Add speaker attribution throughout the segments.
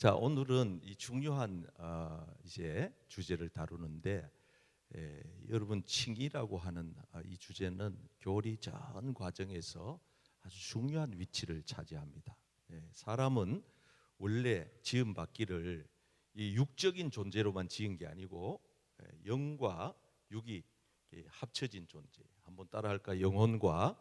Speaker 1: 자, 오늘은 이 중요한 이제 주제를 다루는데 여러분 칭의라고 하는 이 주제는 교리 전 과정에서 아주 중요한 위치를 차지합니다. 사람은 원래 지음 받기를 이 육적인 존재로만 지은 게 아니고 영과 육이 합쳐진 존재. 한번 따라할까?
Speaker 2: 영혼과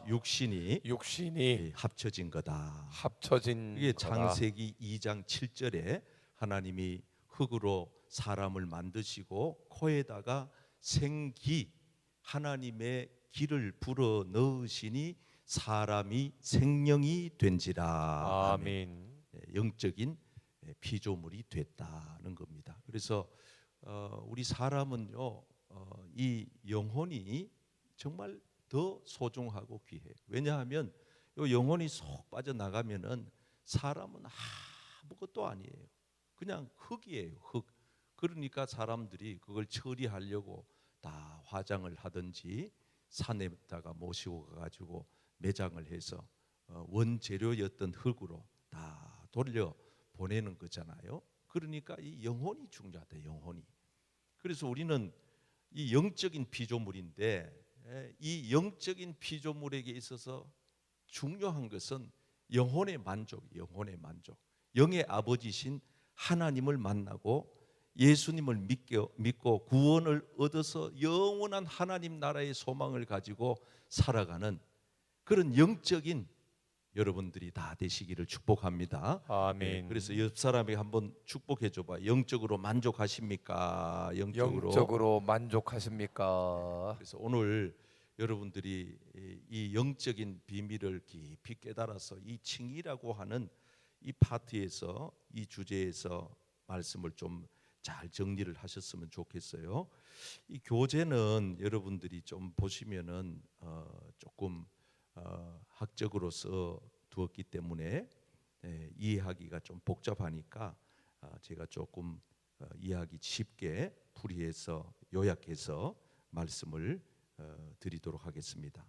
Speaker 1: 육신이
Speaker 2: 육신이
Speaker 1: 합쳐진 거다.
Speaker 2: 합쳐진
Speaker 1: 이게
Speaker 2: 거다.
Speaker 1: 창세기 2장 7절에 하나님이 흙으로 사람을 만드시고 코에다가 생기 하나님의 기를 불어 넣으시니 사람이 생명이 된지라.
Speaker 2: 아멘.
Speaker 1: 영적인 피조물이 됐다는 겁니다. 그래서 우리 사람은요 이 영혼이 정말 더 소중하고 귀해요. 왜냐하면 이 영혼이 쏙 빠져나가면은 사람은 아무것도 아니에요. 그냥 흙이에요. 흙. 그러니까 사람들이 그걸 처리하려고 다 화장을 하든지 산에다가 모시고 가가지고 매장을 해서 원재료였던 흙으로 다 돌려 보내는 거잖아요. 그러니까 이 영혼이 중요하다. 영혼이. 그래서 우리는 이 영적인 피조물인데 이 영적인 피조물에게 있어서 중요한 것은 영혼의 만족, 영혼의 만족. 영의 아버지신 하나님을 만나고 예수님을 믿고 구원을 얻어서 영원한 하나님 나라의 소망을 가지고 살아가는 그런 영적인 여러분들이 다 되시기를 축복합니다.
Speaker 2: 아멘.
Speaker 1: 그래서 옆 사람에게 한번 축복해 줘봐. 영적으로 만족하십니까?
Speaker 2: 영적으로 만족하십니까?
Speaker 1: 그래서 오늘 여러분들이 이 영적인 비밀을 깊이 깨달아서 이 칭의라고 하는 이 파트에서 이 주제에서 말씀을 좀 잘 정리를 하셨으면 좋겠어요. 이 교재는 여러분들이 좀 보시면은 조금 학적으로서 두었기 때문에 이해하기가 좀 복잡하니까 제가 조금 이해하기 쉽게 풀이해서 요약해서 말씀을 드리도록 하겠습니다.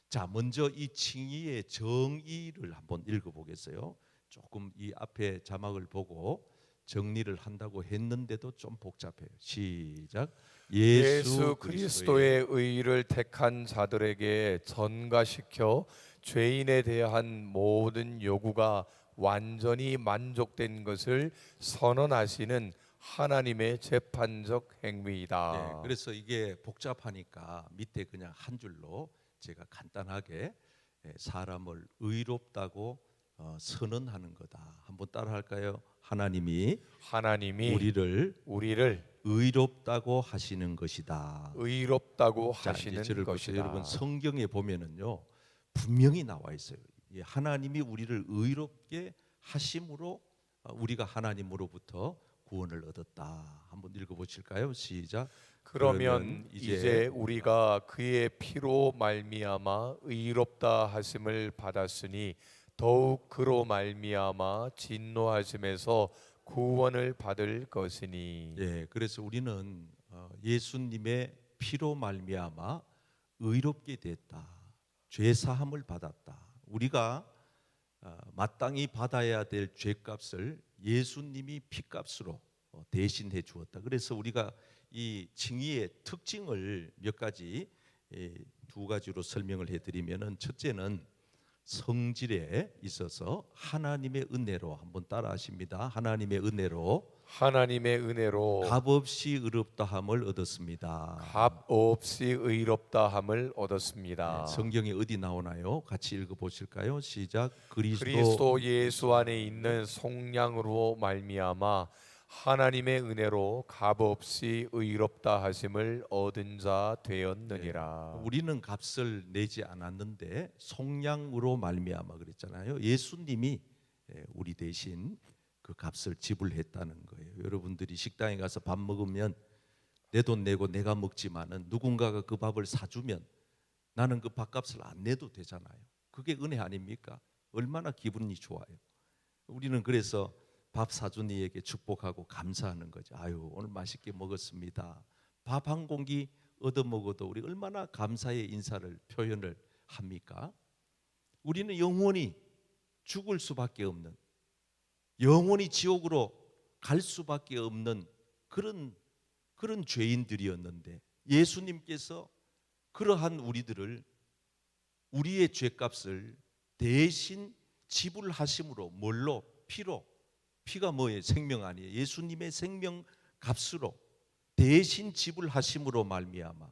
Speaker 1: 자, 먼저 이 칭의의 정의를 한번 읽어보겠어요. 조금 이 앞에 자막을 보고 정리를 한다고 했는데도 좀 복잡해요. 시작.
Speaker 2: 예수 그리스도의 의를 택한 자들에게 전가시켜 죄인에 대한 모든 요구가 완전히 만족된 것을 선언하시는 하나님의 재판적 행위이다.
Speaker 1: 그래서 이게 복잡하니까 밑에 그냥 한 줄로 제가 간단하게 사람을 의롭다고 선언하는 거다. 한번 따라할까요? 하나님이 우리를 의롭다고 하시는 것이다.
Speaker 2: 의롭다고
Speaker 1: 자, 이제
Speaker 2: 하시는
Speaker 1: 저를 보세요.
Speaker 2: 것이다.
Speaker 1: 여러분 성경에 보면은요 분명히 나와 있어요. 하나님이 우리를 의롭게 하심으로 우리가 하나님으로부터 구원을 얻었다. 한번 읽어보실까요? 시작.
Speaker 2: 그러면 이제 우리가 그의 피로 말미암아 의롭다 하심을 받았으니 더욱 그로 말미암아 진노하심에서 구원을 받을 것이니.
Speaker 1: 그래서 우리는 예수님의 피로 말미암아 의롭게 됐다. 죄 사함을 받았다. 우리가 마땅히 받아야 될 죄값을 예수님이 피값으로 대신해 주었다. 그래서 우리가 이 칭의의 특징을 몇 가지 두 가지로 설명을 해드리면은 첫째는 성질에 있어서 하나님의 은혜로 한번 따라하십니다. 하나님의 은혜로 값없이 의롭다함을 얻었습니다.
Speaker 2: 값없이 의롭다함을 얻었습니다.
Speaker 1: 성경에 어디 나오나요? 같이 읽어보실까요? 시작.
Speaker 2: 그리스도 예수 안에 있는 속량으로 말미암아 하나님의 은혜로 값없이 의롭다 하심을 얻은 자 되었느니라.
Speaker 1: 우리는 값을 내지 않았는데 속량으로 말미암아 그랬잖아요. 예수님이 우리 대신 그 값을 지불했다는 거예요. 여러분들이 식당에 가서 밥 먹으면 내 돈 내고 내가 먹지만은 누군가가 그 밥을 사주면 나는 그 밥값을 안 내도 되잖아요. 그게 은혜 아닙니까? 얼마나 기분이 좋아요. 우리는 그래서 밥 사준 이에게 축복하고 감사하는 거죠. 아유, 오늘 맛있게 먹었습니다. 밥 한 공기 얻어 먹어도 우리 얼마나 감사의 인사를 표현을 합니까? 우리는 영원히 죽을 수밖에 없는 영원히 지옥으로 갈 수밖에 없는 그런 죄인들이었는데 예수님께서 그러한 우리들을 우리의 죄값을 대신 지불하심으로 뭘로? 피로. 피가 뭐예요? 생명 아니에요. 예수님의 생명 값으로 대신 지불하심으로 말미암아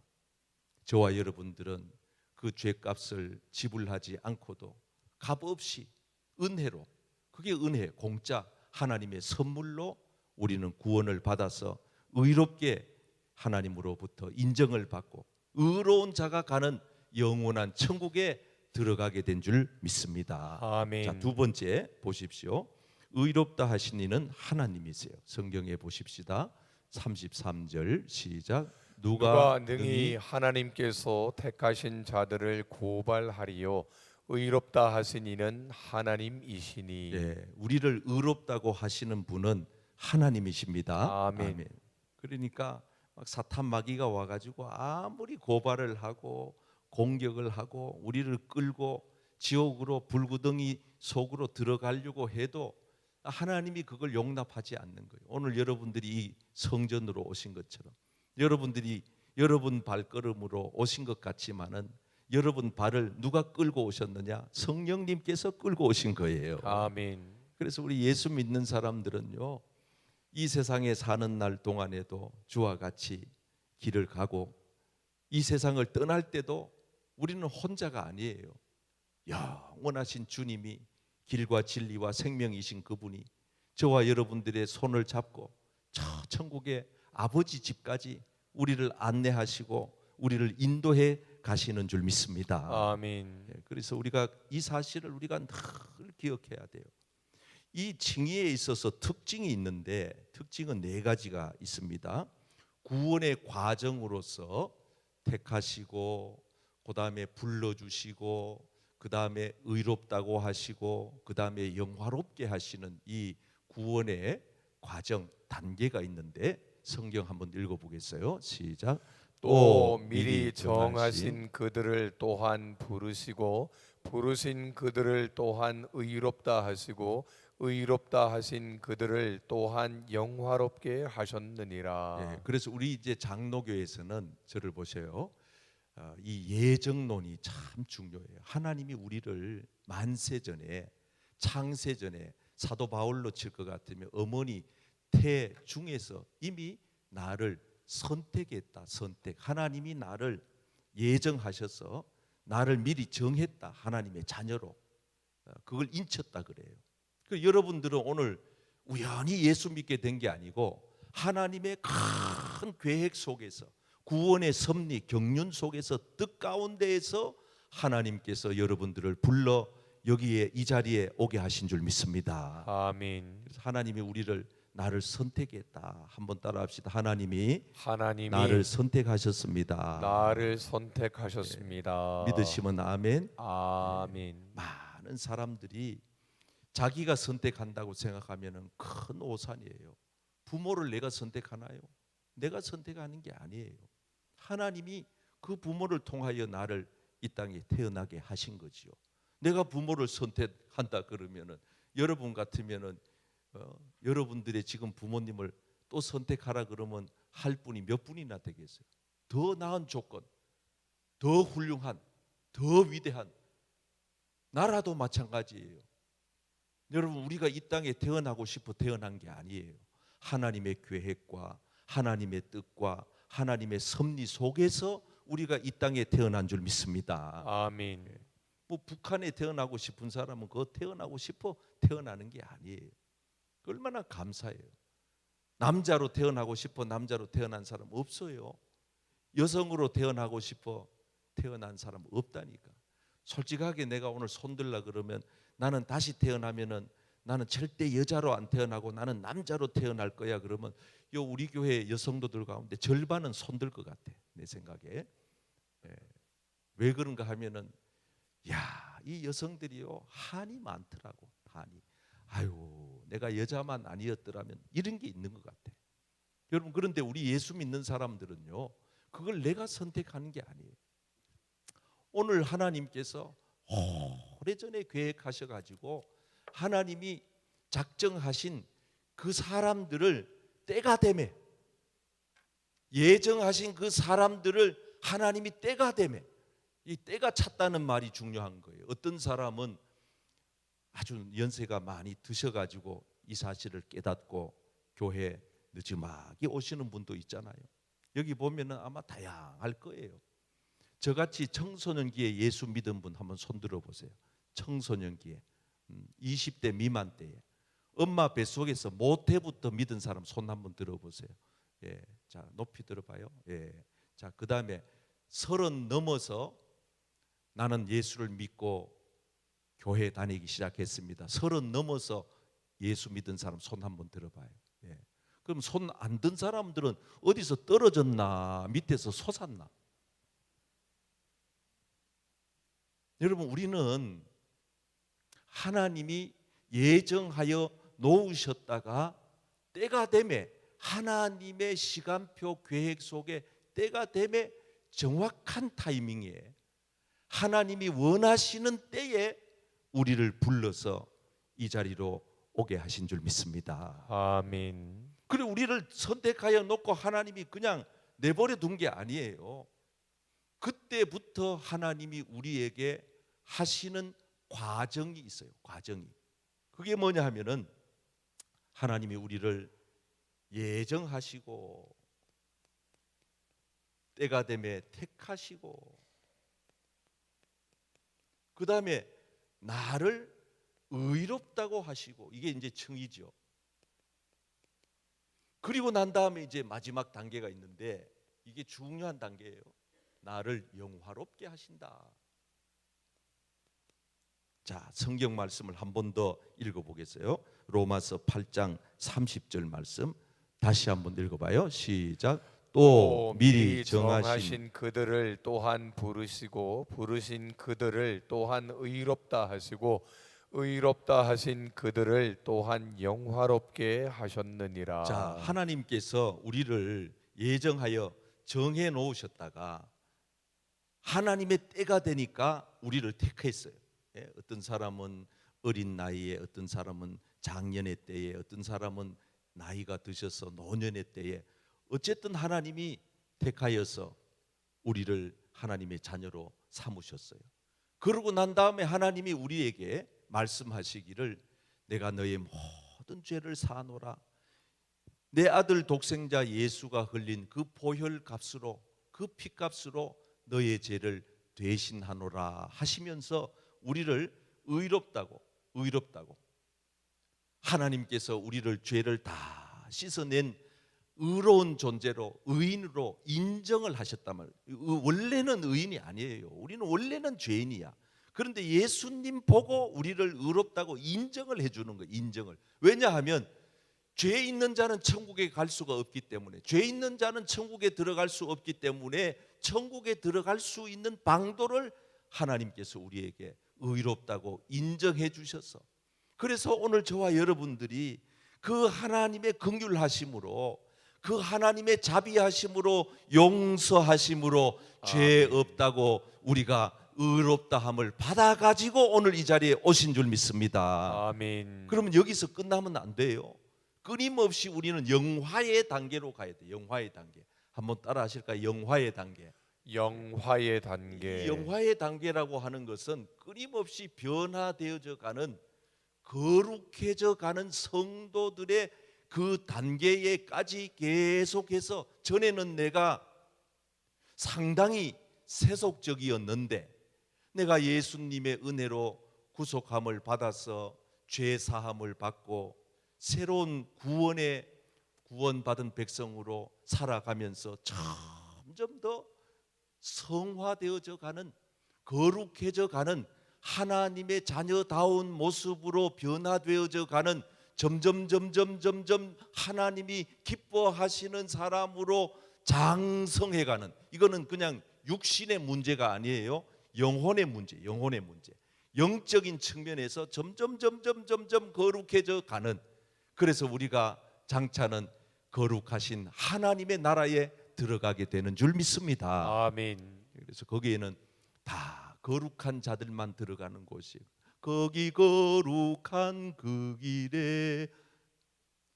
Speaker 1: 저와 여러분들은 그 죄값을 지불하지 않고도 값없이 은혜로, 그게 은혜, 공짜 하나님의 선물로 우리는 구원을 받아서 의롭게 하나님으로부터 인정을 받고 의로운 자가 가는 영원한 천국에 들어가게 된 줄 믿습니다.
Speaker 2: 아멘.
Speaker 1: 자, 두 번째 보십시오. 의롭다 하신 이는 하나님이세요. 성경에 보십시다. 33절 시작.
Speaker 2: 누가 능히 하나님께서 택하신 자들을 고발하리요 의롭다 하신 이는 하나님이시니.
Speaker 1: 예, 우리를 의롭다고 하시는 분은 하나님이십니다.
Speaker 2: 아멘.
Speaker 1: 그러니까 막 사탄 마귀가 와가지고 아무리 고발을 하고 공격을 하고 우리를 끌고 지옥으로 불구덩이 속으로 들어가려고 해도 하나님이 그걸 용납하지 않는 거예요. 오늘 여러분들이 이 성전으로 오신 것처럼 여러분들이 여러분 발걸음으로 오신 것 같지만은 여러분 발을 누가 끌고 오셨느냐? 성령님께서 끌고 오신 거예요.
Speaker 2: 아멘.
Speaker 1: 그래서 우리 예수 믿는 사람들은요, 이 세상에 사는 날 동안에도 주와 같이 길을 가고 이 세상을 떠날 때도 우리는 혼자가 아니에요. 영원하신 주님이 길과 진리와 생명이신 그분이 저와 여러분들의 손을 잡고 저 천국의 아버지 집까지 우리를 안내하시고 우리를 인도해 가시는 줄 믿습니다.
Speaker 2: 아멘.
Speaker 1: 그래서 우리가 이 사실을 우리가 늘 기억해야 돼요. 이 칭의에 있어서 특징이 있는데 특징은 네 가지가 있습니다. 구원의 과정으로서 택하시고 그다음에 불러주시고 그다음에 의롭다고 하시고 그다음에 영화롭게 하시는 이 구원의 과정 단계가 있는데 성경 한번 읽어보겠어요. 시작.
Speaker 2: 또 미리 정하신 그들을 또한 부르시고 부르신 그들을 또한 의롭다 하시고 의롭다 하신 그들을 또한 영화롭게 하셨느니라.
Speaker 1: 예, 그래서 우리 이제 장로교에서는 저를 보세요. 이 예정론이 참 중요해요. 하나님이 우리를 만세 전에 창세 전에 사도 바울로 칠 것 같으면 어머니 태 중에서 이미 나를 선택했다. 선택. 하나님이 나를 예정하셔서 나를 미리 정했다. 하나님의 자녀로. 그걸 인쳤다 그래요. 그 여러분들은 오늘 우연히 예수 믿게 된 게 아니고 하나님의 큰 계획 속에서 구원의 섭리 경륜 속에서 뜻 가운데에서 하나님께서 여러분들을 불러 여기에 이 자리에 오게 하신 줄 믿습니다.
Speaker 2: 아멘.
Speaker 1: 그래서 하나님이 우리를 나를 선택했다. 한번 따라합시다. 하나님이 나를 선택하셨습니다.
Speaker 2: 나를 선택하셨습니다.
Speaker 1: 믿으시면 아멘.
Speaker 2: 아멘.
Speaker 1: 많은 사람들이 자기가 선택한다고 생각하면은 큰 오산이에요. 부모를 내가 선택하나요? 내가 선택하는 게 아니에요. 하나님이 그 부모를 통하여 나를 이 땅에 태어나게 하신 거지요. 내가 부모를 선택한다 그러면은 여러분 같으면은 여러분들의 지금 부모님을 또 선택하라 그러면 할 분이 몇 분이나 되겠어요? 더 나은 조건, 더 훌륭한, 더 위대한 나라도 마찬가지예요. 여러분 우리가 이 땅에 태어나고 싶어 태어난 게 아니에요. 하나님의 계획과 하나님의 뜻과 하나님의 섭리 속에서 우리가 이 땅에 태어난 줄 믿습니다.
Speaker 2: 아멘.
Speaker 1: 뭐 북한에 태어나고 싶은 사람은 그거 태어나고 싶어 태어나는 게 아니에요. 얼마나 감사해요. 남자로 태어나고 싶어 남자로 태어난 사람 없어요. 여성으로 태어나고 싶어 태어난 사람 없다니까. 솔직하게 내가 오늘 손들라 그러면 나는 다시 태어나면은 나는 절대 여자로 안 태어나고 나는 남자로 태어날 거야 그러면 우리 교회 여성도들 가운데 절반은 손들 것 같아 내 생각에. 왜 그런가 하면은 이 여성들이요 한이 많더라고. 한이. 아유 내가 여자만 아니었더라면 이런 게 있는 것 같아. 여러분 그런데 우리 예수 믿는 사람들은요 그걸 내가 선택하는 게 아니에요. 오늘 하나님께서 오래전에 계획하셔가지고 하나님이 작정하신 그 사람들을 때가 되매, 예정하신 그 사람들을 하나님이 때가 되매, 이 때가 찼다는 말이 중요한 거예요. 어떤 사람은 아주 연세가 많이 드셔가지고 이 사실을 깨닫고 교회 늦지막이 오시는 분도 있잖아요. 여기 보면은 아마 다양할 거예요. 저같이 청소년기에 예수 믿은 분 한번 손 들어 보세요. 청소년기에 20대 미만 때에 엄마 뱃속에서 모태부터 믿은 사람 손 한번 들어보세요. 예, 자 높이 들어봐요. 예, 자 그다음에 30 넘어서 나는 예수를 믿고 교회 다니기 시작했습니다. 30 넘어서 예수 믿은 사람 손 한번 들어봐요. 예. 그럼 손 안 든 사람들은 어디서 떨어졌나 밑에서 솟았나? 여러분 우리는 하나님이 예정하여 놓으셨다가 때가 되매 하나님의 시간표 계획 속에 때가 되매 정확한 타이밍에 하나님이 원하시는 때에 우리를 불러서 이 자리로 오게 하신 줄 믿습니다.
Speaker 2: 아멘.
Speaker 1: 그리고 우리를 선택하여 놓고 하나님이 그냥 내버려 둔 게 아니에요. 그때부터 하나님이 우리에게 하시는 과정이 있어요. 과정이. 그게 뭐냐 하면은 하나님이 우리를 예정하시고 때가 되매 택하시고 그 다음에 나를 의롭다고 하시고 이게 이제 칭의죠. 그리고 난 다음에 이제 마지막 단계가 있는데 이게 중요한 단계예요. 나를 영화롭게 하신다. 자, 성경 말씀을 한 번 더 읽어보겠어요. 로마서 8장 30절 말씀 다시 한번 읽어봐요. 시작. 또 미리 정하신
Speaker 2: 그들을 또한 부르시고 부르신 그들을 또한 의롭다 하시고 의롭다 하신 그들을 또한 영화롭게 하셨느니라.
Speaker 1: 자, 하나님께서 우리를 예정하여 정해 놓으셨다가 하나님의 때가 되니까 우리를 택했어요. 예, 어떤 사람은 어린 나이에, 어떤 사람은 장년의 때에, 어떤 사람은 나이가 드셔서 노년의 때에 어쨌든 하나님이 택하여서 우리를 하나님의 자녀로 삼으셨어요. 그러고 난 다음에 하나님이 우리에게 말씀하시기를 내가 너의 모든 죄를 사하노라. 내 아들 독생자 예수가 흘린 그 보혈 값으로 그 피값으로 너의 죄를 대신하노라 하시면서 우리를 의롭다고 하나님께서 우리를 죄를 다 씻어낸 의로운 존재로 의인으로 인정을 하셨단 말이에요. 원래는 의인이 아니에요. 우리는 원래는 죄인이야. 그런데 예수님 보고 우리를 의롭다고 인정을 해주는 거예요. 인정을. 왜냐하면 죄 있는 자는 천국에 갈 수가 없기 때문에, 죄 있는 자는 천국에 들어갈 수 없기 때문에 천국에 들어갈 수 있는 방도를 하나님께서 우리에게 의롭다고 인정해 주셔서, 그래서 오늘 저와 여러분들이 그 하나님의 긍휼하심으로, 그 하나님의 자비하심으로, 용서하심으로 죄 없다고 우리가 의롭다함을 받아가지고 오늘 이 자리에 오신 줄 믿습니다.
Speaker 2: 아멘.
Speaker 1: 그러면 여기서 끝나면 안 돼요. 끊임없이 우리는 영화의 단계로 가야 돼요. 영화의 단계. 한번 따라 하실까요? 영화의 단계.
Speaker 2: 영화의 단계.
Speaker 1: 영화의 단계라고 하는 것은 끊임없이 변화되어져 가는, 거룩해져 가는 성도들의 그 단계에까지 계속해서, 전에는 내가 상당히 세속적이었는데 내가 예수님의 은혜로 구속함을 받아서 죄 사함을 받고 새로운 구원받은 백성으로 살아가면서 점점 더 성화되어져 가는, 거룩해져 가는, 하나님의 자녀다운 모습으로 변화되어져 가는, 점점 하나님이 기뻐하시는 사람으로 장성해 가는, 이거는 그냥 육신의 문제가 아니에요. 영혼의 문제, 영혼의 문제. 영적인 측면에서 점점 거룩해져 가는, 그래서 우리가 장차는 거룩하신 하나님의 나라에 들어가게 되는 줄 믿습니다.
Speaker 2: 아멘.
Speaker 1: 그래서 거기에는 다 거룩한 자들만 들어가는 곳이에요. 거기 거룩한 그 길에.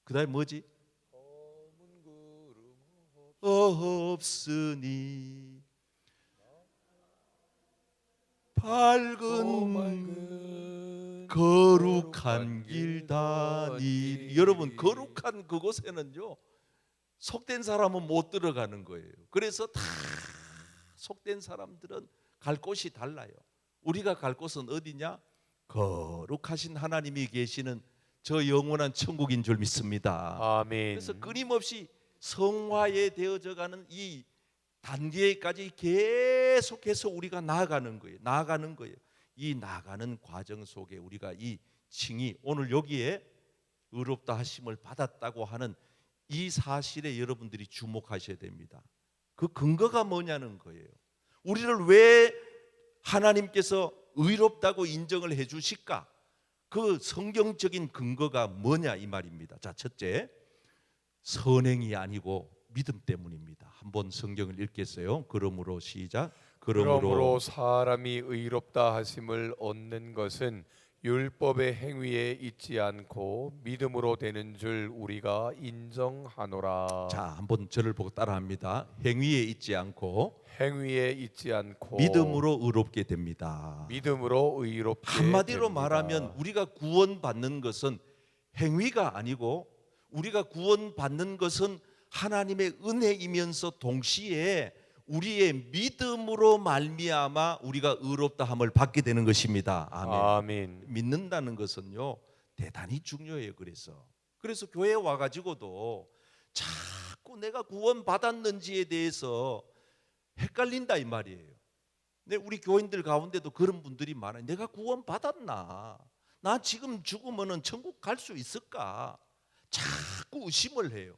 Speaker 1: 그다음에 뭐지? 없으니 밝은 거룩한 길 다니. 여러분, 거룩한 그곳에는요 속된 사람은 못 들어가는 거예요. 그래서 다 속된 사람들은 갈 곳이 달라요. 우리가 갈 곳은 어디냐? 거룩하신 하나님이 계시는 저 영원한 천국인 줄 믿습니다.
Speaker 2: 아멘.
Speaker 1: 그래서 끊임없이 성화에 되어져 가는 이 단계까지 계속해서 우리가 나아가는 거예요. 나아가는 거예요. 이 나아가는 과정 속에 우리가 이 칭의, 오늘 여기에 의롭다 하심을 받았다고 하는 이 사실에 여러분들이 주목하셔야 됩니다. 그 근거가 뭐냐는 거예요. 우리를 왜 하나님께서 의롭다고 인정을 해 주실까? 그 성경적인 근거가 뭐냐 이 말입니다. 자, 첫째, 선행이 아니고 믿음 때문입니다. 한번 성경을 읽겠어요. 그러므로 시작.
Speaker 2: 그러므로 사람이 의롭다 하심을 얻는 것은 율법의 행위에 있지 않고 믿음으로 되는 줄 우리가 인정하노라.
Speaker 1: 자, 한번 저를 보고 따라합니다. 행위에 있지 않고
Speaker 2: 행위에 있지 않고
Speaker 1: 믿음으로 의롭게 됩니다.
Speaker 2: 믿음으로 의롭게
Speaker 1: 한마디로
Speaker 2: 됩니다.
Speaker 1: 말하면 우리가 구원받는 것은 행위가 아니고 우리가 구원받는 것은 하나님의 은혜이면서 동시에 우리의 믿음으로 말미암아 우리가 의롭다함을 받게 되는 것입니다. 아멘.
Speaker 2: 아멘.
Speaker 1: 믿는다는 것은요 대단히 중요해요. 그래서 교회에 와가지고도 자꾸 내가 구원받았는지에 대해서 헷갈린다 이 말이에요. 근데 우리 교인들 가운데도 그런 분들이 많아요. 내가 구원받았나? 나 지금 죽으면 천국 갈 수 있을까? 자꾸 의심을 해요.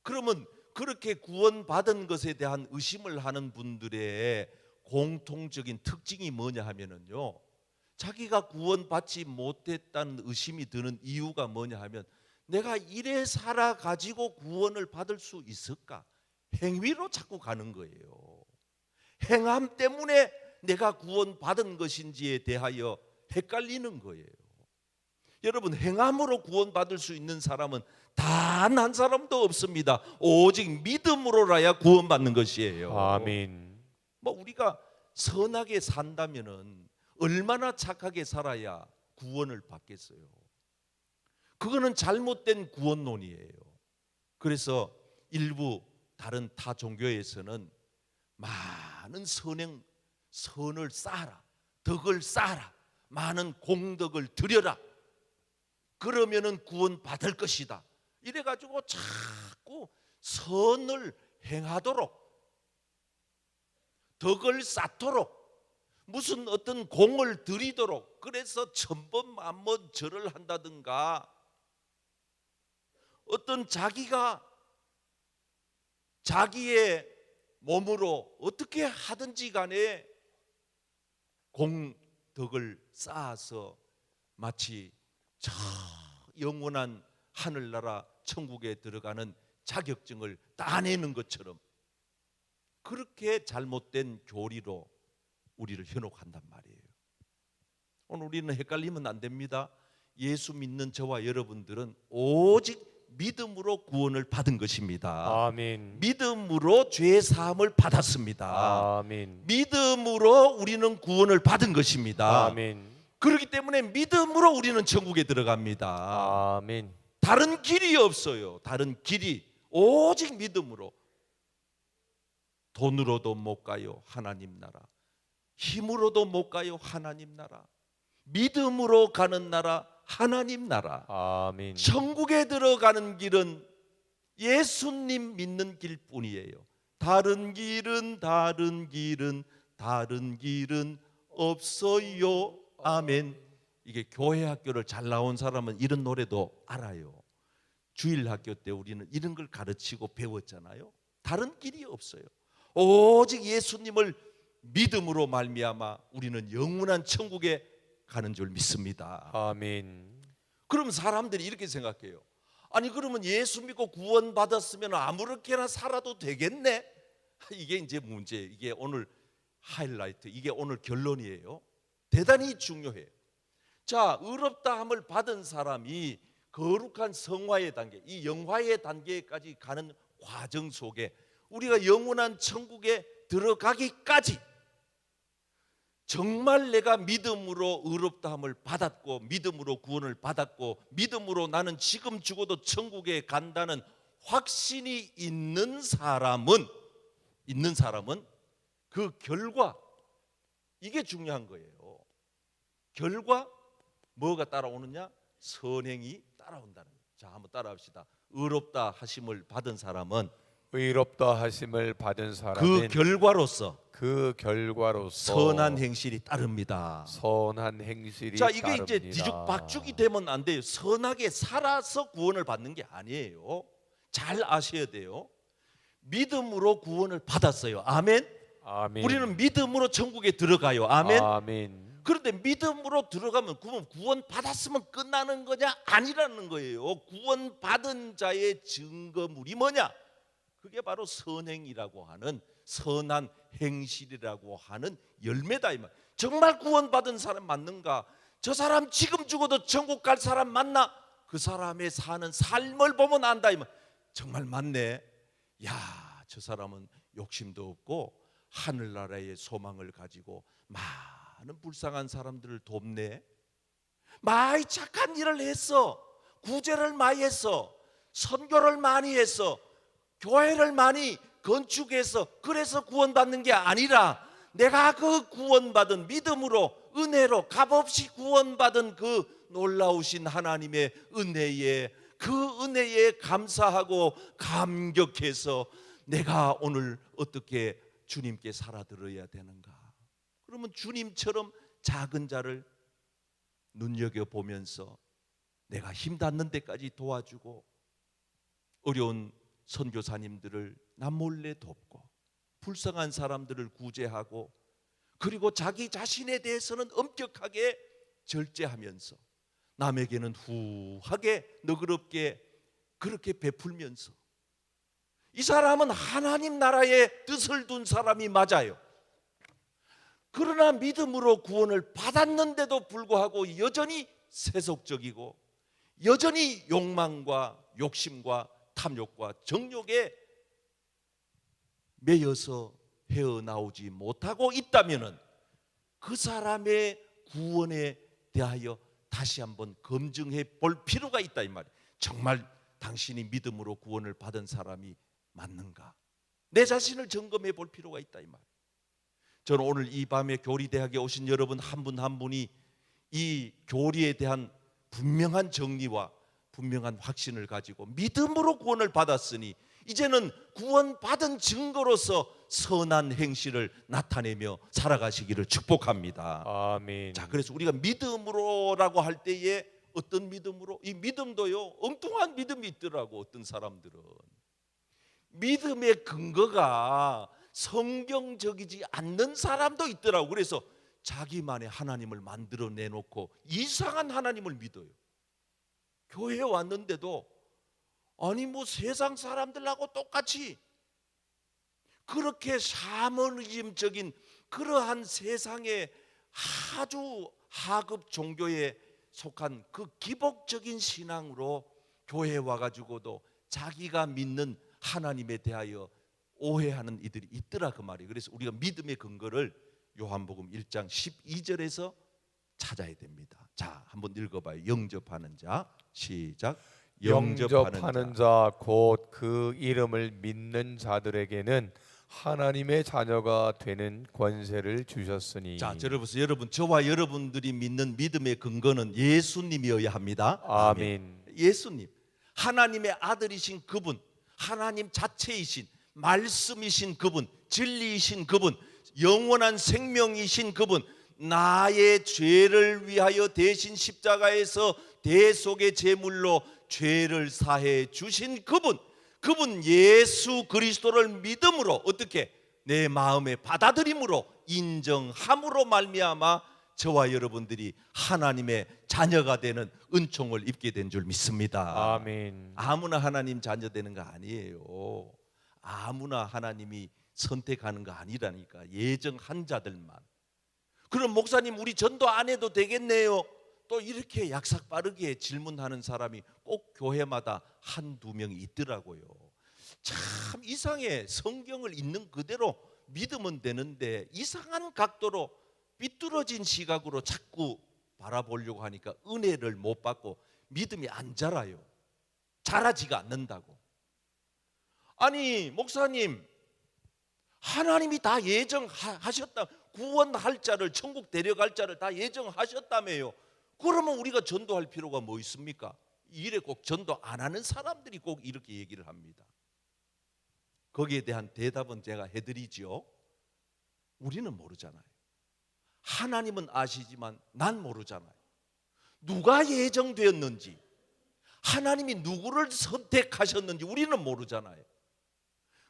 Speaker 1: 그러면 그렇게 구원받은 것에 대한 의심을 하는 분들의 공통적인 특징이 뭐냐 하면은요, 자기가 구원받지 못했다는 의심이 드는 이유가 뭐냐 하면 내가 이래 살아가지고 구원을 받을 수 있을까? 행위로 자꾸 가는 거예요. 행함 때문에 내가 구원받은 것인지에 대하여 헷갈리는 거예요. 여러분, 행함으로 구원받을 수 있는 사람은 단 한 사람도 없습니다. 오직 믿음으로라야 구원받는 것이에요.
Speaker 2: 아멘.
Speaker 1: 뭐 우리가 선하게 산다면은 얼마나 착하게 살아야 구원을 받겠어요. 그거는 잘못된 구원론이에요. 그래서 일부 다른 타 종교에서는 많은 선을 쌓아라, 덕을 쌓아라, 많은 공덕을 들여라, 그러면은 구원 받을 것이다. 이래가지고 자꾸 선을 행하도록, 덕을 쌓도록, 무슨 어떤 공을 들이도록, 그래서 천번 만번 절을 한다든가, 어떤 자기가 자기의 몸으로 어떻게 하든지 간에 공덕을 쌓아서 마치 저 영원한 하늘나라 천국에 들어가는 자격증을 따내는 것처럼 그렇게 잘못된 교리로 우리를 현혹한단 말이에요. 오늘 우리는 헷갈리면 안 됩니다. 예수 믿는 저와 여러분들은 오직 믿음으로 구원을 받은 것입니다.
Speaker 2: 아멘.
Speaker 1: 믿음으로 죄 사함을 받았습니다.
Speaker 2: 아멘.
Speaker 1: 믿음으로 우리는 구원을 받은 것입니다.
Speaker 2: 아멘.
Speaker 1: 그렇기 때문에 믿음으로 우리는 천국에 들어갑니다.
Speaker 2: 아멘.
Speaker 1: 다른 길이 없어요. 다른 길이 오직 믿음으로. 돈으로도 못 가요. 하나님 나라. 힘으로도 못 가요. 하나님 나라. 믿음으로 가는 나라, 하나님 나라.
Speaker 2: 아멘.
Speaker 1: 천국에 들어가는 길은 예수님 믿는 길뿐이에요. 다른 길은 없어요. 아멘. 이게 교회 학교를 잘 나온 사람은 이런 노래도 알아요. 주일 학교 때 우리는 이런 걸 가르치고 배웠잖아요. 다른 길이 없어요. 오직 예수님을 믿음으로 말미암아 우리는 영원한 천국에 가는 줄 믿습니다.
Speaker 2: 아멘.
Speaker 1: 그럼 사람들이 이렇게 생각해요. 아니 그러면 예수 믿고 구원받았으면 아무렇게나 살아도 되겠네? 이게 이제 문제. 이게 오늘 하이라이트, 이게 오늘 결론이에요. 대단히 중요해요. 자, 의롭다함을 받은 사람이 거룩한 성화의 단계, 이 영화의 단계까지 가는 과정 속에 우리가 영원한 천국에 들어가기까지 정말 내가 믿음으로 의롭다함을 받았고 믿음으로 구원을 받았고 믿음으로 나는 지금 죽어도 천국에 간다는 확신이 있는 사람은 그 결과, 이게 중요한 거예요. 결과 뭐가 따라오느냐? 선행이 따라온다는 거예요. 자, 한번 따라합시다. 의롭다 하심을 받은 사람은
Speaker 2: 의롭다 하심을 받은
Speaker 1: 그
Speaker 2: 사람은
Speaker 1: 결과로서
Speaker 2: 그 결과로서
Speaker 1: 선한 행실이 따릅니다.
Speaker 2: 선한 행실이
Speaker 1: 자, 이게
Speaker 2: 따릅니다.
Speaker 1: 이제 뒤죽박죽이 되면 안 돼요. 선하게 살아서 구원을 받는 게 아니에요. 잘 아셔야 돼요. 믿음으로 구원을 받았어요. 아멘.
Speaker 2: 아멘.
Speaker 1: 우리는 믿음으로 천국에 들어가요. 아멘.
Speaker 2: 아멘.
Speaker 1: 그런데 믿음으로 들어가면 구원 받았으면 끝나는 거냐? 아니라는 거예요. 구원 받은 자의 증거물이 뭐냐? 그게 바로 선행이라고 하는, 선한 행실이라고 하는 열매다 이 말. 정말 구원 받은 사람 맞는가? 저 사람 지금 죽어도 천국 갈 사람 맞나? 그 사람의 사는 삶을 보면 안다 이 말. 정말 맞네. 야, 저 사람은 욕심도 없고 하늘나라의 소망을 가지고 많은 불쌍한 사람들을 돕네. 많이 착한 일을 했어. 구제를 많이 했어. 선교를 많이 했어. 교회를 많이 건축해서 그래서 구원받는 게 아니라 내가 그 구원받은 믿음으로 은혜로 값없이 구원받은 그 놀라우신 하나님의 은혜에, 그 은혜에 감사하고 감격해서 내가 오늘 어떻게 주님께 살아들어야 되는가? 그러면 주님처럼 작은 자를 눈여겨보면서 내가 힘 닿는 데까지 도와주고 어려운 선교사님들을 남몰래 돕고 불쌍한 사람들을 구제하고 그리고 자기 자신에 대해서는 엄격하게 절제하면서 남에게는 후하게 너그럽게 그렇게 베풀면서 이 사람은 하나님 나라의 뜻을 둔 사람이 맞아요. 그러나 믿음으로 구원을 받았는데도 불구하고 여전히 세속적이고 여전히 욕망과 욕심과 탐욕과 정욕에 매여서 헤어나오지 못하고 있다면 그 사람의 구원에 대하여 다시 한번 검증해 볼 필요가 있다 이 말이에요. 정말 당신이 믿음으로 구원을 받은 사람이 맞는가? 내 자신을 점검해 볼 필요가 있다 이 말이에요. 저는 오늘 이 밤에 교리대학에 오신 여러분 한 분 한 분이 이 교리에 대한 분명한 정리와 분명한 확신을 가지고 믿음으로 구원을 받았으니 이제는 구원받은 증거로서 선한 행실을 나타내며 살아가시기를 축복합니다.
Speaker 2: 아멘.
Speaker 1: 자, 그래서 우리가 믿음으로라고 할 때에 어떤 믿음으로? 이 믿음도요 엉뚱한 믿음이 있더라고. 어떤 사람들은 믿음의 근거가 성경적이지 않는 사람도 있더라고. 그래서 자기만의 하나님을 만들어 내놓고 이상한 하나님을 믿어요. 교회에 왔는데도 아니 뭐 세상 사람들하고 똑같이 그렇게 샤머니즘적인 그러한 세상의 아주 하급 종교에 속한 그 기복적인 신앙으로 교회에 와가지고도 자기가 믿는 하나님에 대하여 오해하는 이들이 있더라 그 말이에요. 그래서 우리가 믿음의 근거를 요한복음 1장 12절에서 찾아야 됩니다. 자, 한번 읽어봐요. 영접하는 자, 시작.
Speaker 2: 영접하는 자 곧 그 이름을 믿는 자들에게는 하나님의 자녀가 되는 권세를 주셨으니.
Speaker 1: 자, 여러분, 저와 여러분들이 믿는 믿음의 근거는 예수님이어야 합니다.
Speaker 2: 아멘.
Speaker 1: 예수님, 하나님의 아들이신 그분, 하나님 자체이신 말씀이신 그분, 진리이신 그분, 영원한 생명이신 그분, 나의 죄를 위하여 대신 십자가에서 대속의 제물로 죄를 사해 주신 그분 예수 그리스도를 믿음으로 어떻게 내 마음에 받아들임으로 인정함으로 말미암아 저와 여러분들이 하나님의 자녀가 되는 은총을 입게 된 줄 믿습니다.
Speaker 2: 아멘.
Speaker 1: 아무나 하나님 자녀 되는 거 아니에요. 아무나 하나님이 선택하는 거 아니라니까. 예정한 자들만. 그럼 목사님 우리 전도 안 해도 되겠네요. 또 이렇게 약삭 빠르게 질문하는 사람이 꼭 교회마다 한두 명 있더라고요. 참 이상해. 성경을 있는 그대로 믿으면 되는데 이상한 각도로 삐뚤어진 시각으로 자꾸 바라보려고 하니까 은혜를 못 받고 믿음이 안 자라요. 자라지가 않는다고. 아니 목사님, 하나님이 다 예정하셨다. 구원할 자를, 천국 데려갈 자를 다 예정하셨다며요. 그러면 우리가 전도할 필요가 뭐 있습니까? 이래 꼭 전도 안 하는 사람들이 꼭 이렇게 얘기를 합니다. 거기에 대한 대답은 제가 해드리죠. 우리는 모르잖아요. 하나님은 아시지만 난 모르잖아요. 누가 예정되었는지, 하나님이 누구를 선택하셨는지 우리는 모르잖아요.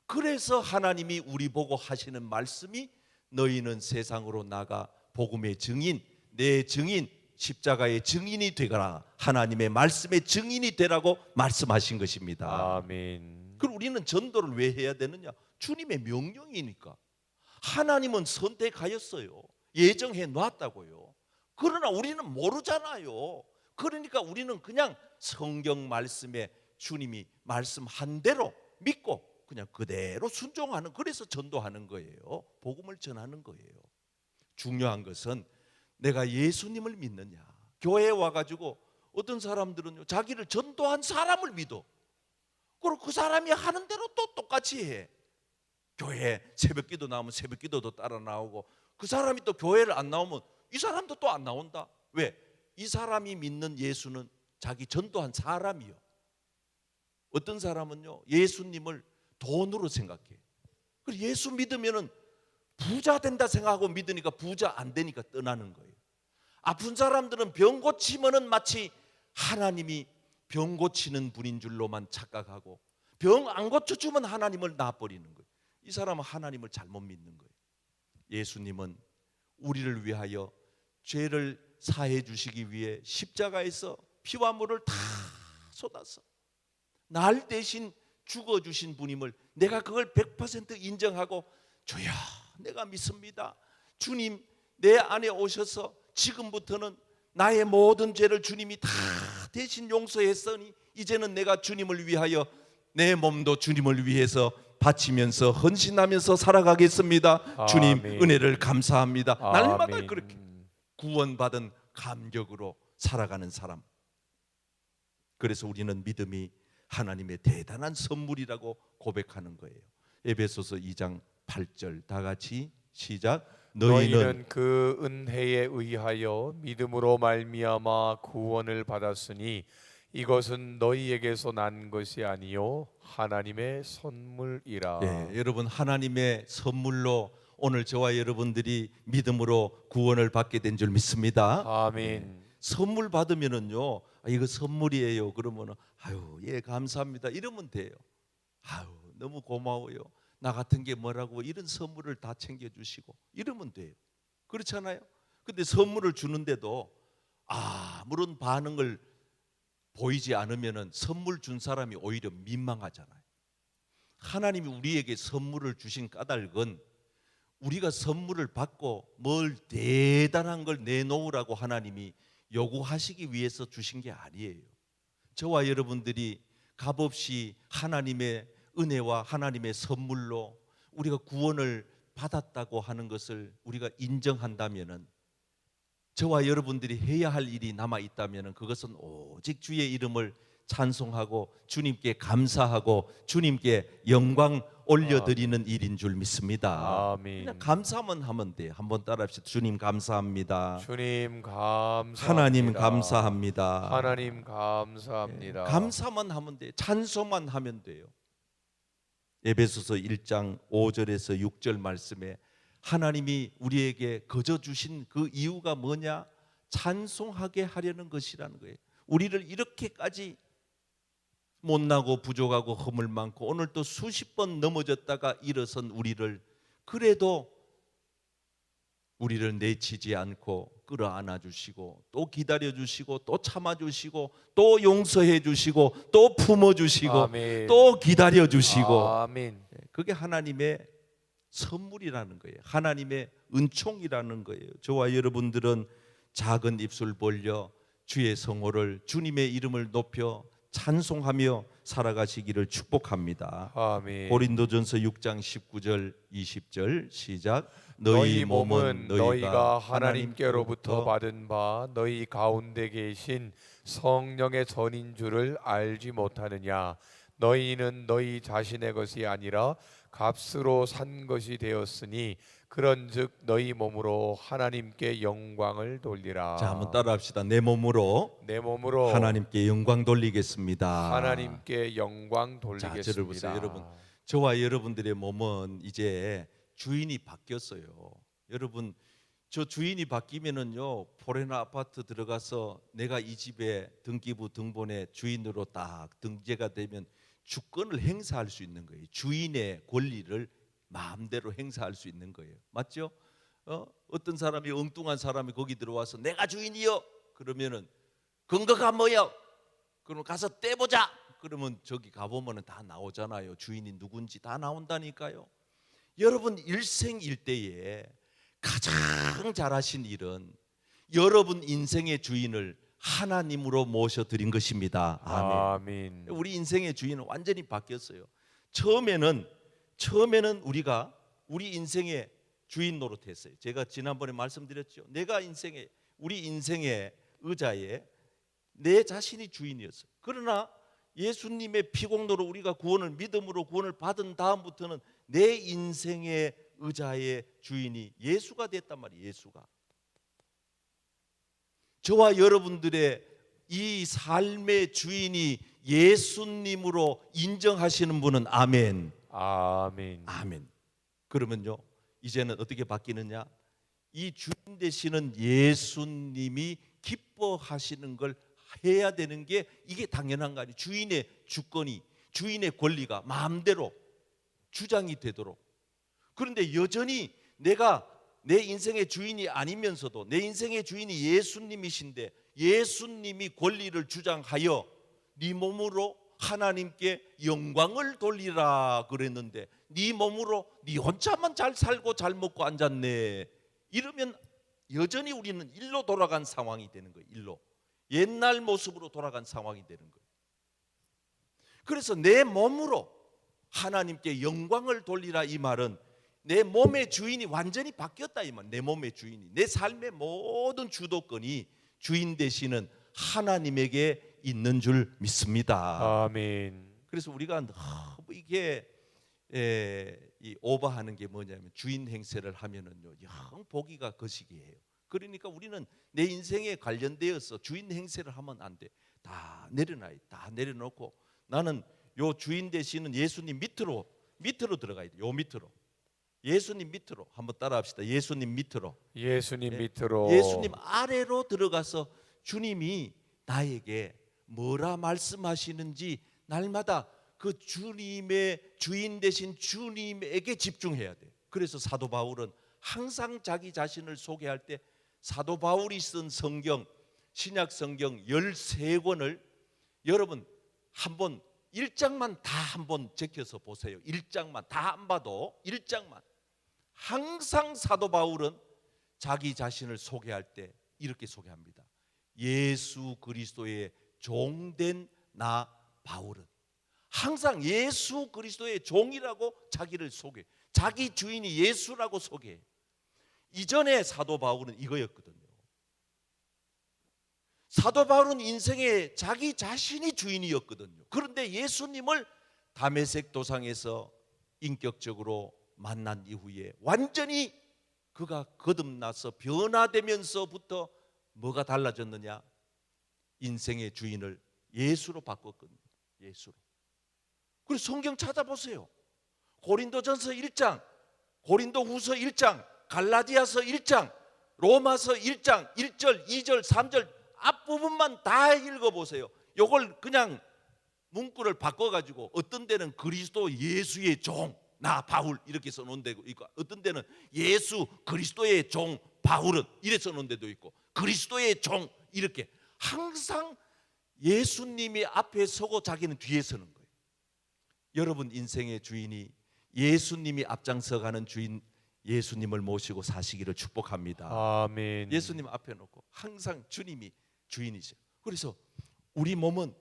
Speaker 1: 그래서 하나님이 우리 보고 하시는 말씀이 너희는 세상으로 나가 복음의 증인, 내 증인, 십자가의 증인이 되거라. 하나님의 말씀의 증인이 되라고 말씀하신 것입니다.
Speaker 2: 아멘.
Speaker 1: 그럼 우리는 전도를 왜 해야 되느냐? 주님의 명령이니까. 하나님은 선택하였어요. 예정해 놨다고요. 그러나 우리는 모르잖아요. 그러니까 우리는 그냥 성경 말씀에 주님이 말씀한 대로 믿고 그냥 그대로 순종하는, 그래서 전도하는 거예요. 복음을 전하는 거예요. 중요한 것은 내가 예수님을 믿느냐. 교회에 와가지고 어떤 사람들은요, 자기를 전도한 사람을 믿어. 그리고 그 사람이 하는 대로 또 똑같이 해. 교회 새벽기도 나오면 새벽기도도 따라 나오고, 그 사람이 또 교회를 안 나오면 이 사람도 또 안 나온다. 왜? 이 사람이 믿는 예수는 자기 전도한 사람이요. 어떤 사람은요, 예수님을 돈으로 생각해. 그리고 예수 믿으면은 부자 된다 생각하고 믿으니까 부자 안 되니까 떠나는 거예요. 아픈 사람들은 병 고치면은 마치 하나님이 병 고치는 분인 줄로만 착각하고, 병 안 고쳐주면 하나님을 놔버리는 거예요. 이 사람은 하나님을 잘못 믿는 거예요. 예수님은 우리를 위하여 죄를 사해 주시기 위해 십자가에서 피와 물을 다 쏟아서 날 대신 죽어주신 분임을 내가 그걸 100% 인정하고, 주여 내가 믿습니다. 주님 내 안에 오셔서 지금부터는 나의 모든 죄를 주님이 다 대신 용서했으니 이제는 내가 주님을 위하여 내 몸도 주님을 위해서 바치면서 헌신하면서 살아가겠습니다.
Speaker 2: 아멘.
Speaker 1: 주님 은혜를 감사합니다. 날마다
Speaker 2: 아멘.
Speaker 1: 그렇게 구원받은 감격으로 살아가는 사람. 그래서 우리는 믿음이 하나님의 대단한 선물이라고 고백하는 거예요. 에베소서 2장 8절 다 같이 시작.
Speaker 2: 너희는 그 은혜에 의하여 믿음으로 말미암아 구원을 받았으니 이것은 너희에게서 난 것이 아니요 하나님의 선물이라.
Speaker 1: 여러분, 하나님의 선물로 오늘 저와 여러분들이 믿음으로 구원을 받게 된 줄 믿습니다.
Speaker 2: 아멘.
Speaker 1: 선물 받으면은요, 이거 선물이에요. 그러면은 아유 예 감사합니다 이러면 돼요. 아유 너무 고마워요. 나 같은 게 뭐라고 이런 선물을 다 챙겨주시고 이러면 돼요. 그렇잖아요. 근데 선물을 주는데도 아무런 반응을 보이지 않으면은 선물 준 사람이 오히려 민망하잖아요. 하나님이 우리에게 선물을 주신 까닭은 우리가 선물을 받고 뭘 대단한 걸 내놓으라고 하나님이 요구하시기 위해서 주신 게 아니에요. 저와 여러분들이 값없이 하나님의 은혜와 하나님의 선물로 우리가 구원을 받았다고 하는 것을 우리가 인정한다면은, 저와 여러분들이 해야 할 일이 남아 있다면은 그것은 오직 주의 이름을 찬송하고 주님께 감사하고 주님께 영광 올려드리는 일인 줄 믿습니다.
Speaker 2: 아멘.
Speaker 1: 그냥 감사만 하면 돼요. 한번 따라합시다. 주님 감사합니다.
Speaker 2: 주님 감사합니다.
Speaker 1: 하나님 감사합니다.
Speaker 2: 하나님 감사합니다.
Speaker 1: 감사만 하면 돼요. 찬송만 하면 돼요. 에베소서 1장 5절에서 6절 말씀에 하나님이 우리에게 거저 주신 그 이유가 뭐냐? 찬송하게 하려는 것이라는 거예요. 우리를 이렇게까지 못나고 부족하고 허물 많고 오늘 또 수십 번 넘어졌다가 일어선 우리를, 그래도 우리를 내치지 않고 끌어안아 주시고 또 기다려 주시고 또 참아 주시고 또 용서해 주시고 또 품어 주시고
Speaker 2: 아멘.
Speaker 1: 또 기다려 주시고,
Speaker 2: 아멘.
Speaker 1: 그게 하나님의 선물이라는 거예요. 하나님의 은총이라는 거예요. 저와 여러분들은 작은 입술 벌려 주의 성호를 주님의 이름을 높여 찬송하며 살아가시기를 축복합니다.
Speaker 2: 아멘.
Speaker 1: 고린도전서 6장 19절 20절 시작.
Speaker 2: 너희 몸은 너희가 하나님께로부터 받은 바 너희 가운데 계신 성령의 전인 줄을 알지 못하느냐. 너희는 너희 자신의 것이 아니라 값으로 산 것이 되었으니 그런즉 너희 몸으로 하나님께 영광을 돌리라.
Speaker 1: 자, 한번 따라합시다. 내 몸으로
Speaker 2: 내 몸으로
Speaker 1: 하나님께 영광 돌리겠습니다.
Speaker 2: 하나님께 영광
Speaker 1: 자,
Speaker 2: 돌리겠습니다.
Speaker 1: 저를 보세요. 여러분, 저와 여러분들의 몸은 이제 주인이 바뀌었어요. 여러분, 저 주인이 바뀌면은요, 포레나 아파트 들어가서 내가 이 집에 등기부 등본의 주인으로 딱 등재가 되면 주권을 행사할 수 있는 거예요. 주인의 권리를 마음대로 행사할 수 있는 거예요. 맞죠? 어떤 사람이 엉뚱한 사람이 거기 들어와서 내가 주인이요. 그러면은 근거가 뭐요? 그럼 가서 떼보자. 그러면 저기 가보면은 다 나오잖아요. 주인이 누군지 다 나온다니까요. 여러분 일생일대에 가장 잘하신 일은 여러분 인생의 주인을 하나님으로 모셔드린 것입니다. 아멘.
Speaker 2: 아멘.
Speaker 1: 우리 인생의 주인은 완전히 바뀌었어요. 처음에는 우리가 우리 인생의 주인 노릇했어요. 제가 지난번에 말씀드렸죠. 우리 인생의 의자에 내 자신이 주인이었어요. 그러나 예수님의 피공로로 우리가 믿음으로 구원을 받은 다음부터는 내 인생의 의자의 주인이 예수가 됐단 말이에요. 예수가. 저와 여러분들의 이 삶의 주인이 예수님으로 인정하시는 분은 아멘.
Speaker 2: 아멘.
Speaker 1: 아멘. 그러면요, 이제는 어떻게 바뀌느냐? 이 주인 되시는 예수님이 기뻐하시는 걸 해야 되는 게 이게 당연한 거 아니에요. 주인의 주권이, 주인의 권리가 마음대로 주장이 되도록. 그런데 여전히 내가 내 인생의 주인이 아니면서도 내 인생의 주인이 예수님이신데 예수님이 권리를 주장하여 네 몸으로 하나님께 영광을 돌리라 그랬는데 네 몸으로 네 혼자만 잘 살고 잘 먹고 앉았네. 이러면 여전히 우리는 일로 돌아간 상황이 되는 거예요. 일로. 옛날 모습으로 돌아간 상황이 되는 거예요. 그래서 내 몸으로 하나님께 영광을 돌리라 이 말은 내 몸의 주인이 완전히 바뀌었다 이 말. 내 몸의 주인이, 내 삶의 모든 주도권이 주인 되시는 하나님에게 있는 줄 믿습니다.
Speaker 2: 아멘.
Speaker 1: 그래서 우리가 너무 이게 이 오버하는 게 뭐냐면 주인 행세를 하면은요, 영 보기가 거시기해요. 그러니까 우리는 내 인생에 관련되어서 주인 행세를 하면 안 돼. 다 내려놔요. 다 내려놓고 나는 요 주인 되시는 예수님 밑으로 들어가야 돼. 요 밑으로. 예수님 밑으로 한번 따라합시다. 예수님 밑으로.
Speaker 2: 예수님 밑으로.
Speaker 1: 예수님 아래로 들어가서 주님이 나에게 뭐라 말씀하시는지 날마다 그 주님의 주인 되신 주님에게 집중해야 돼. 그래서 사도 바울은 항상 자기 자신을 소개할 때 사도 바울이 쓴 성경, 신약 성경 13권을 여러분 한번 1장만 다 한번 제껴서 보세요. 1장만 다 안 봐도 1장만. 항상 사도 바울은 자기 자신을 소개할 때 이렇게 소개합니다. 예수 그리스도의 종된 나 바울은. 항상 예수 그리스도의 종이라고 자기를 소개해. 자기 주인이 예수라고 소개해. 이전에 사도 바울은 이거였거든요. 사도 바울은 인생에 자기 자신이 주인이었거든요. 그런데 예수님을 다메섹 도상에서 인격적으로 만난 이후에 완전히 그가 거듭나서 변화되면서부터 뭐가 달라졌느냐? 인생의 주인을 예수로 바꿨거든요. 예수로. 그리고 성경 찾아보세요. 고린도전서 1장, 고린도후서 1장, 갈라디아서 1장, 로마서 1장 1절, 2절, 3절 앞부분만 다 읽어보세요. 이걸 그냥 문구를 바꿔가지고 어떤 데는 그리스도 예수의 종, 나 바울 이렇게 써놓은 데도 있고 어떤 데는 예수 그리스도의 종 바울은 이렇게 써놓은 데도 있고 그리스도의 종 이렇게 항상 예수님이 앞에 서고 자기는 뒤에 서는 거예요. 여러분 인생의 주인이 예수님이 앞장서가는 주인 예수님을 모시고 사시기를 축복합니다.
Speaker 2: 아멘.
Speaker 1: 예수님 앞에 놓고 항상 주님이 주인이죠. 그래서 우리 몸은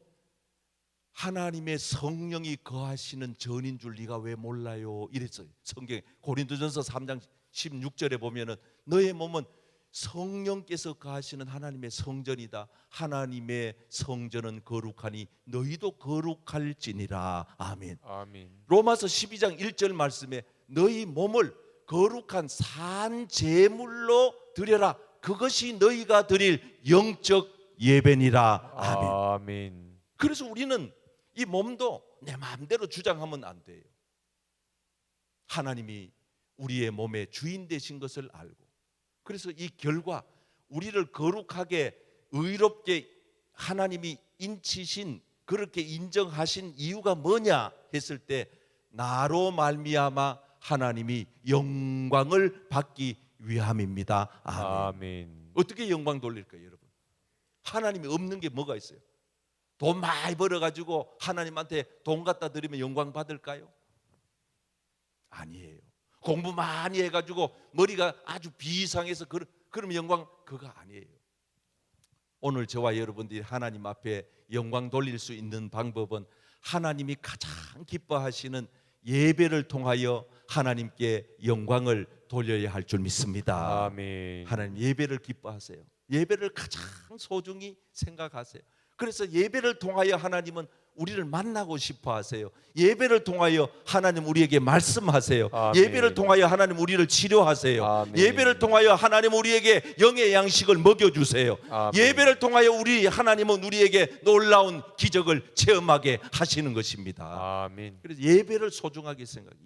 Speaker 1: 하나님의 성령이 거하시는 전인 줄 네가 왜 몰라요? 이랬어요. 성경에 고린도전서 3장 16절에 보면은 너의 몸은 성령께서 거하시는 하나님의 성전이다. 하나님의 성전은 거룩하니 너희도 거룩할지니라. 아멘.
Speaker 2: 아멘.
Speaker 1: 로마서 12장 1절 말씀에 너희 몸을 거룩한 산 제물로 드려라. 그것이 너희가 드릴 영적 예배니라. 아멘.
Speaker 2: 아멘.
Speaker 1: 그래서 우리는 이 몸도 내 마음대로 주장하면 안 돼요. 하나님이 우리의 몸의 주인 되신 것을 알고, 그래서 이 결과 우리를 거룩하게 의롭게 하나님이 인치신, 그렇게 인정하신 이유가 뭐냐 했을 때 나로 말미암아 하나님이 영광을 받기 위함입니다. 아멘.
Speaker 2: 아멘.
Speaker 1: 어떻게 영광 돌릴까요, 여러분? 하나님이 없는 게 뭐가 있어요? 돈 많이 벌어가지고 하나님한테 돈 갖다 드리면 영광 받을까요? 아니에요. 공부 많이 해가지고 머리가 아주 비상해서 그러면 영광, 그거 아니에요. 오늘 저와 여러분들이 하나님 앞에 영광 돌릴 수 있는 방법은 하나님이 가장 기뻐하시는 예배를 통하여 하나님께 영광을 돌려야 할 줄 믿습니다.
Speaker 2: 아멘.
Speaker 1: 하나님 예배를 기뻐하세요. 예배를 가장 소중히 생각하세요. 그래서 예배를 통하여 하나님은 우리를 만나고 싶어 하세요. 예배를 통하여 하나님 우리에게 말씀하세요.
Speaker 2: 아멘.
Speaker 1: 예배를 통하여 하나님 우리를 치료하세요.
Speaker 2: 아멘.
Speaker 1: 예배를 통하여 하나님 우리에게 영의 양식을 먹여주세요.
Speaker 2: 아멘.
Speaker 1: 예배를 통하여 하나님은 우리에게 놀라운 기적을 체험하게 하시는 것입니다.
Speaker 2: 아멘.
Speaker 1: 그래서 예배를 소중하게 생각해요.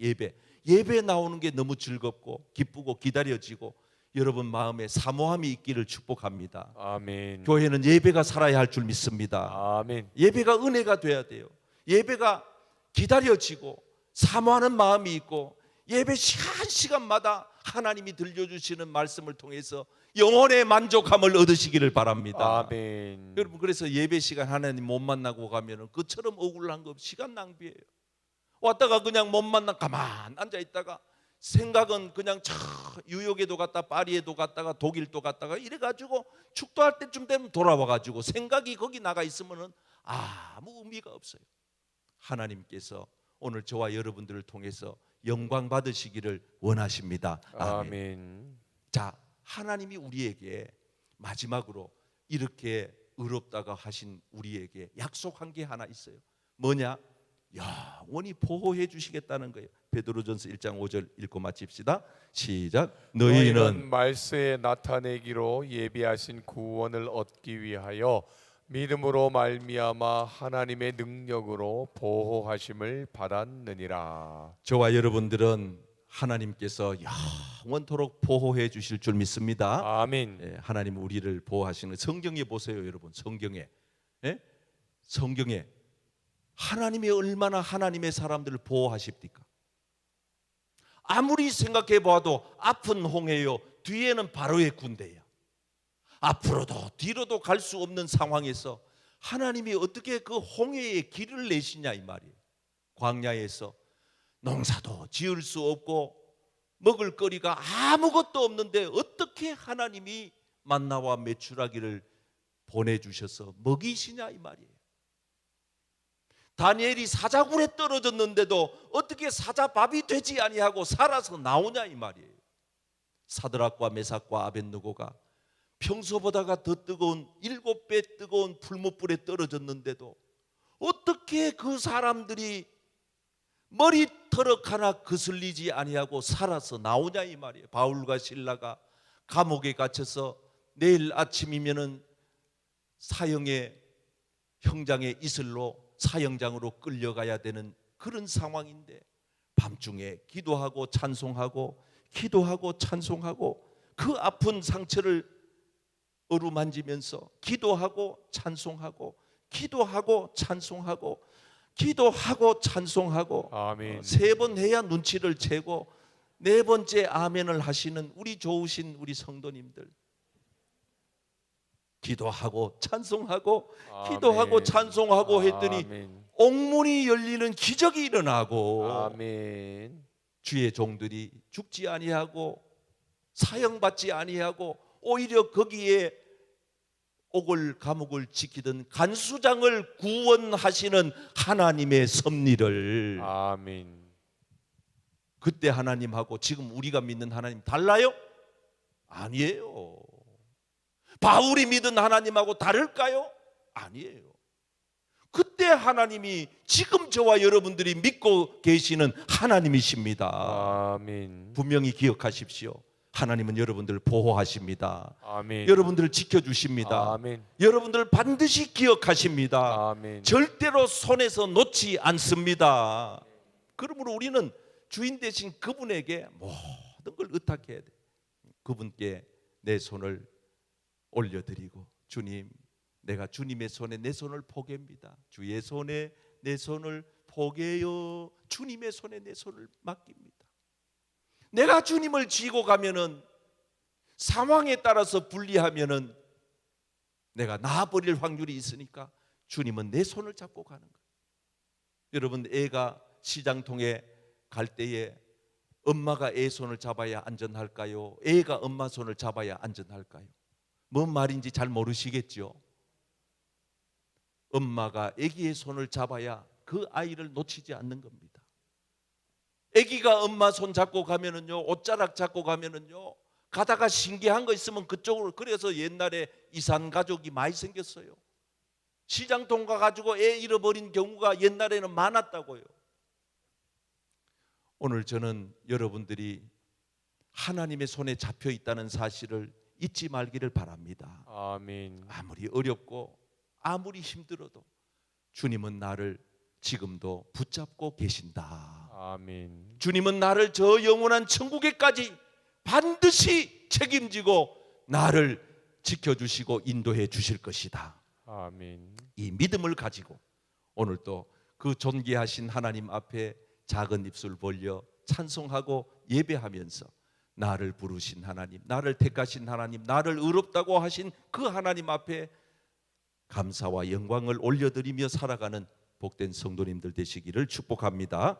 Speaker 1: 예배 나오는 게 너무 즐겁고 기쁘고 기다려지고 여러분 마음에 사모함이 있기를 축복합니다.
Speaker 2: 아멘.
Speaker 1: 교회는 예배가 살아야 할 줄 믿습니다.
Speaker 2: 아멘.
Speaker 1: 예배가 은혜가 돼야 돼요. 예배가 기다려지고 사모하는 마음이 있고 예배 시간마다 하나님이 들려주시는 말씀을 통해서 영혼의 만족함을 얻으시기를 바랍니다.
Speaker 2: 아멘.
Speaker 1: 여러분, 그래서 예배 시간 하나님 못 만나고 가면은 그처럼 억울한 거 시간 낭비예요. 왔다가 그냥 못 만나 가만 앉아 있다가 생각은 그냥 뉴욕에도 갔다 파리에도 갔다가 독일도 갔다가 이래가지고 축도할 때쯤 되면 돌아와가지고 생각이 거기 나가 있으면은 아무 의미가 없어요. 하나님께서 오늘 저와 여러분들을 통해서 영광 받으시기를 원하십니다. 아멘.
Speaker 2: 아멘.
Speaker 1: 자, 하나님이 우리에게 마지막으로 이렇게 의롭다가 하신 우리에게 약속한 게 하나 있어요. 뭐냐? 영원히 보호해 주시겠다는 거예요. 베드로전서 1장 5절 읽고 마칩시다. 시작. 너희는
Speaker 2: 말세에 나타내기로 예비하신 구원을 얻기 위하여 믿음으로 말미암아 하나님의 능력으로 보호하심을 받았느니라.
Speaker 1: 저와 여러분들은 하나님께서 영원토록 보호해 주실 줄 믿습니다.
Speaker 2: 아멘.
Speaker 1: 하나님 우리를 보호하시는 성경에 보세요, 여러분. 성경에 하나님이 얼마나 하나님의 사람들을 보호하십니까? 아무리 생각해 봐도 앞은 홍해요, 뒤에는 바로의 군대야. 앞으로도 뒤로도 갈 수 없는 상황에서 하나님이 어떻게 그 홍해의 길을 내시냐 이 말이에요. 광야에서 농사도 지을 수 없고 먹을 거리가 아무것도 없는데 어떻게 하나님이 만나와 메추라기를 보내주셔서 먹이시냐 이 말이에요. 다니엘이 사자굴에 떨어졌는데도 어떻게 사자밥이 되지 아니하고 살아서 나오냐 이 말이에요. 사드락과 메삭과 아벳느고가 평소보다가 더 뜨거운 7배 뜨거운 풀무불에 떨어졌는데도 어떻게 그 사람들이 머리털럭 하나 거슬리지 아니하고 살아서 나오냐 이 말이에요. 바울과 실라가 감옥에 갇혀서 내일 아침이면은 사형의 형장의 이슬로 사형장으로 끌려가야 되는 그런 상황인데 밤중에 기도하고 찬송하고 그 아픈 상처를 어루만지면서 기도하고 찬송하고
Speaker 2: 아멘.
Speaker 1: 3번 해야 눈치를 채고 4번째 아멘을 하시는 우리 좋으신 우리 성도님들, 기도하고 찬송하고 했더니
Speaker 2: 아멘.
Speaker 1: 옥문이 열리는 기적이 일어나고
Speaker 2: 아멘.
Speaker 1: 주의 종들이 죽지 아니하고 사형받지 아니하고 오히려 거기에 옥을 감옥을 지키던 간수장을 구원하시는 하나님의 섭리를
Speaker 2: 아멘.
Speaker 1: 그때 하나님하고 지금 우리가 믿는 하나님 달라요? 아니에요. 바울이 믿은 하나님하고 다를까요? 아니에요. 그때 하나님이 지금 저와 여러분들이 믿고 계시는 하나님이십니다.
Speaker 2: 아멘.
Speaker 1: 분명히 기억하십시오. 하나님은 여러분들을 보호하십니다.
Speaker 2: 아멘.
Speaker 1: 여러분들을 지켜주십니다.
Speaker 2: 아멘.
Speaker 1: 여러분들 반드시 기억하십니다.
Speaker 2: 아멘.
Speaker 1: 절대로 손에서 놓지 않습니다. 그러므로 우리는 주인 되신 그분에게 모든 걸 의탁해야 돼. 그분께 내 손을 올려드리고, 주님, 내가 주님의 손에 내 손을 포개입니다. 주의 손에 내 손을 포개요. 주님의 손에 내 손을 맡깁니다. 내가 주님을 쥐고 가면은, 상황에 따라서 분리하면은 내가 나아버릴 확률이 있으니까 주님은 내 손을 잡고 가는 거예요. 여러분, 애가 시장통에 갈 때에 엄마가 애 손을 잡아야 안전할까요? 애가 엄마 손을 잡아야 안전할까요? 뭔 말인지 잘 모르시겠죠? 엄마가 아기의 손을 잡아야 그 아이를 놓치지 않는 겁니다. 아기가 엄마 손 잡고 가면은요, 옷자락 잡고 가면은요, 가다가 신기한 거 있으면 그쪽으로, 그래서 옛날에 이산 가족이 많이 생겼어요. 시장통 가가지고 애 잃어버린 경우가 옛날에는 많았다고요. 오늘 저는 여러분들이 하나님의 손에 잡혀 있다는 사실을 잊지 말기를 바랍니다.
Speaker 2: 아멘.
Speaker 1: 아무리 어렵고 아무리 힘들어도 주님은 나를 지금도 붙잡고 계신다.
Speaker 2: 아멘.
Speaker 1: 주님은 나를 저 영원한 천국에까지 반드시 책임지고 나를 지켜주시고 인도해 주실 것이다.
Speaker 2: 아멘.
Speaker 1: 이 믿음을 가지고 오늘도 그 존귀하신 하나님 앞에 작은 입술 벌려 찬송하고 예배하면서 나를 부르신 하나님, 나를 택하신 하나님, 나를 의롭다고 하신 그 하나님 앞에 감사와 영광을 올려드리며 살아가는 복된 성도님들 되시기를 축복합니다.